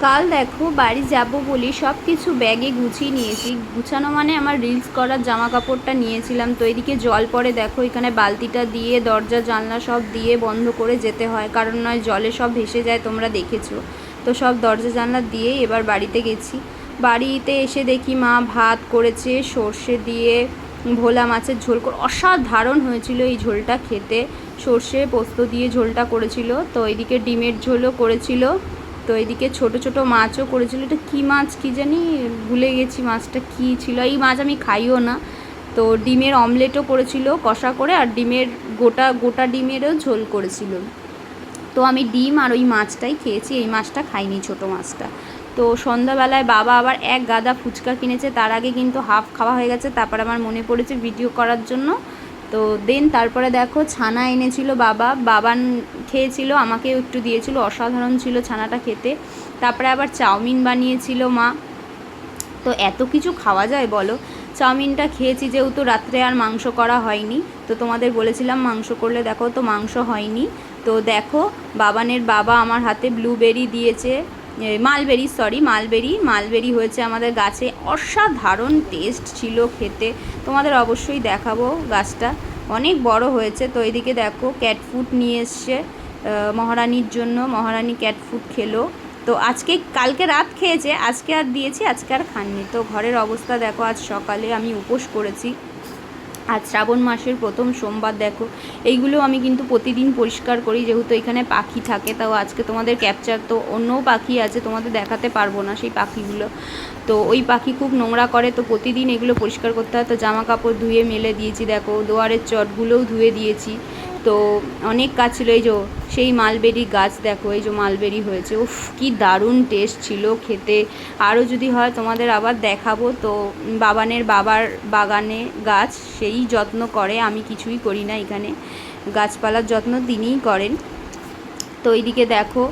কাল দেখো বাড়ি যাব বলি সব কিছু ব্যাগে গুছিয়ে নিয়েছি। গুছানো মানে আমার রিলস করার জামা কাপড়টা নিয়েছিলাম, তো এদিকে জল পড়ে দেখো এখানে বালতিটা দিয়ে দরজা জানলা সব দিয়ে বন্ধ করে যেতে হয়, কারণ নয় জলে সব ভেসে যায়, তোমরা দেখেছো। তো সব দরজা জানলা দিয়েই এবার বাড়িতে গেছি। বাড়িতে এসে দেখি মা ভাত করেছে সর্ষে দিয়ে, ভোলা মাছের ঝোল করে, অসাধারণ হয়েছিল এই ঝোলটা খেতে। সর্ষে পোস্ত দিয়ে ঝোলটা করেছিল। তো এদিকে ডিমের ঝোলও করেছিল। তো এদিকে ছোট ছোট মাছও করেছিল। এটা কী মাছ কী জানি, ভুলে গেছি মাছটা কী ছিল। এই মাছ আমি খাইও না। তো ডিমের অমলেটও করেছিল কষা করে, আর ডিমের গোটা গোটা ডিমেরও ঝোল করেছিল। তো আমি ডিম আর ওই মাছটাই খেয়েছি, এই মাছটা খাইনি, ছোট মাছটা। তো সন্ধ্যাবেলায় বাবা আবার এক গাদা ফুচকা কিনেছে, তার আগে কিন্তু হাফ খাওয়া হয়ে গেছে, তারপর আমার মনে পড়েছে ভিডিও করার জন্য। তো দেন তারপরে দেখো ছানা এনেছিল বাবা, বাবান খেয়েছিল, আমাকেও একটু দিয়েছিল, অসাধারণ ছিল ছানাটা খেতে। তারপরে আবার চাউমিন বানিয়েছিল মা। তো এত কিছু খাওয়া যায় বলো। চাউমিনটা খেয়েছি যেহেতু রাত্রে আর মাংস করা হয়নি, তো তোমাদের বলেছিলাম মাংস করলে, দেখো তো মাংস হয়নি। তো দেখো বাবানের বাবা আমার হাতে ব্লুবেরি দিয়েছে, মালবেরি হয়েছে আমাদের গাছে, অসাধারণ টেস্ট ছিল খেতে। তোমাদের অবশ্যই দেখাবো গাছটা, অনেক বড় হয়েছে। তো এদিকে দেখো ক্যাট ফুড নিয়ে এসছে মহারানীর জন্য, মহারানী ক্যাট ফুড খেলো। তো আজকে কালকে রাত খেয়েছে, আজকে আর দিয়েছি, আজকে আর খাননি। তো ঘরের অবস্থা দেখো, আজ সকালে আমি উপোস করেছি, আজ শ্রাবণ মাসের প্রথম সোমবার। দেখো এইগুলো আমি কিন্তু প্রতিদিন পরিষ্কার করি, যেহেতু এখানে পাখি থাকে। তাও আজকে তোমাদের ক্যাপচার, তো অন্যও পাখি আছে, তোমাদের দেখাতে পারবো না সেই পাখিগুলো। তো ওই পাখি খুব নোংরা করে, তো প্রতিদিন এগুলো পরিষ্কার করতে হয়। তো জামা কাপড় ধুয়ে মেলে দিয়েছি, দেখো দুয়ারের চটগুলোও ধুয়ে দিয়েছি। তো অনেক কাজ ছিল। এই যে সেই মালবেরি গাছ দেখো, এই যে মালবেরি হয়েছে, উফ কি দারুণ টেস্ট ছিল খেতে। আরও যদি হয় তোমাদের আবার দেখাবো। তো বাবার বাগানে গাছ সেই যত্ন করে, আমি কিছুই করি না, এখানে গাছপালার যত্ন তিনিই করেন। তো এইদিকে দেখো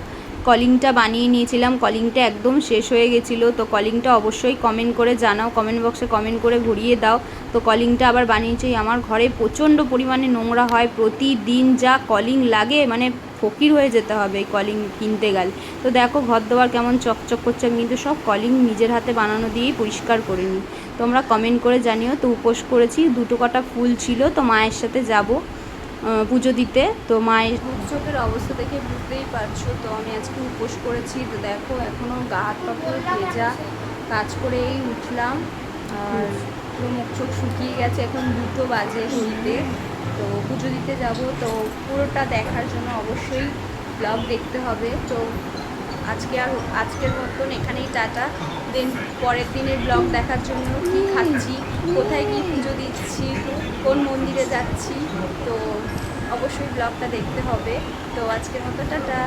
কলিংটা বানিয়ে নিয়েছিলাম, কলিংটা একদম শেষ হয়ে গেছিলো। তো কলিংটা অবশ্যই কমেন্ট করে জানাও, কমেন্ট বক্সে কমেন্ট করে ভরিয়ে দাও। তো কলিংটা আবার বানিয়েছি। আমার ঘরে প্রচণ্ড পরিমাণে নোংরা হয়, প্রতিদিন যা কলিং লাগে, মানে ফকির হয়ে যেতে হবে এই কলিং কিনতে গেলে। তো দেখো ঘর দোয়ার কেমন চকচক করছে, আমি কিন্তু সব কলিং নিজের হাতে বানানো দিয়েই পরিষ্কার করে নিই। তোমরা কমেন্ট করে জানিও। তো উপোস করেছি, দুটো কটা ফুল ছিল, তো মায়ের সাথে যাব পুজো দিতে। তো মায়ের চোখের অবস্থা দেখে বুঝতেই পারছো। তো আমি আজকে উপোস করেছি। তো দেখো এখনও গা হাত পা পুরো ভেজা, কাজ করেই উঠলাম, আর পুরো মুখ চোখ শুকিয়ে গেছে। এখন 2টো বাজে হইতে। তো পুজো দিতে যাব। তো পুরোটা দেখার জন্য অবশ্যই ব্লগ দেখতে হবে। তো আজকের মতন এখানেই টাটা। দেন পরের দিনের ব্লগ দেখার জন্য কী খাচ্ছি, কোথায় গিয়ে পুজো দিচ্ছি, কোন মন্দিরে যাচ্ছি, তো অবশ্যই ব্লগটা দেখতে হবে। তো আজকের মতো টাটা।